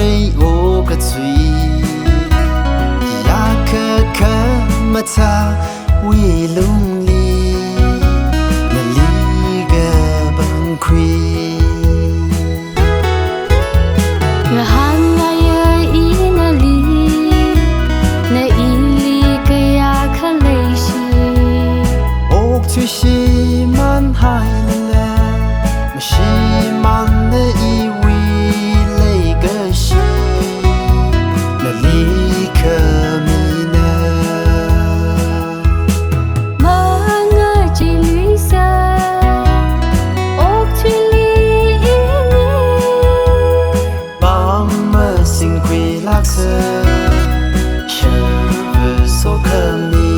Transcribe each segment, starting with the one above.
rei o ka tsui ya ka mata wi lung li na li ga bang khui na han na ya I na li na I li ka ya ka lei shi ok tu shi man hai la ma shi man na I wi lei ga shi na li ka mi na ma nga ji lui sa ok tu li I ni bam ma sing kwi lak sa so kami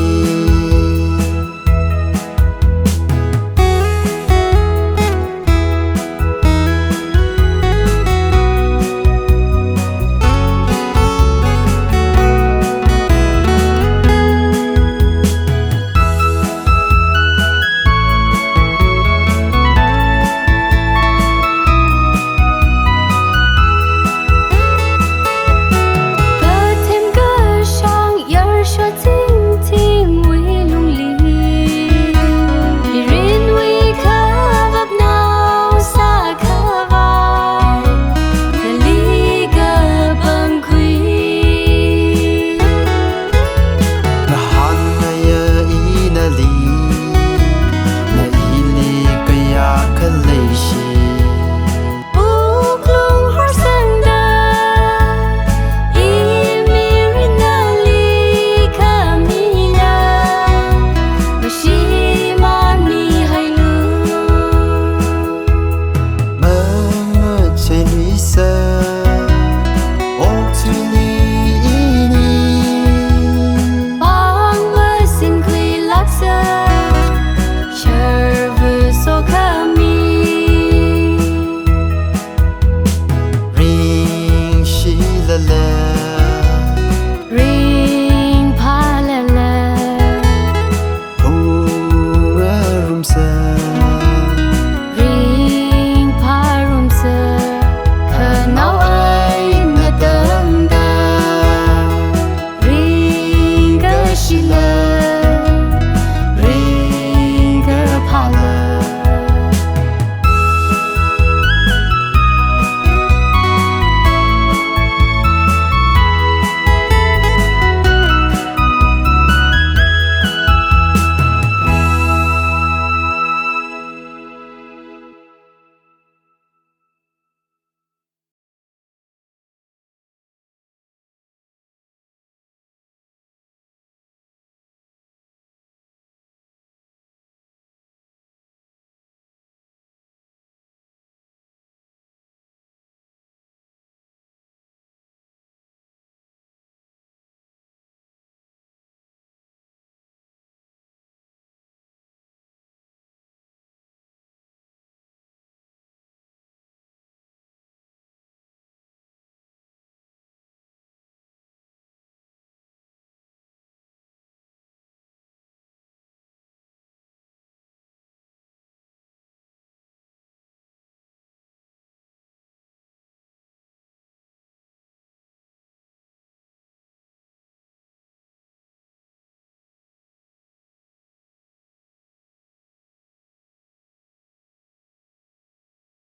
la la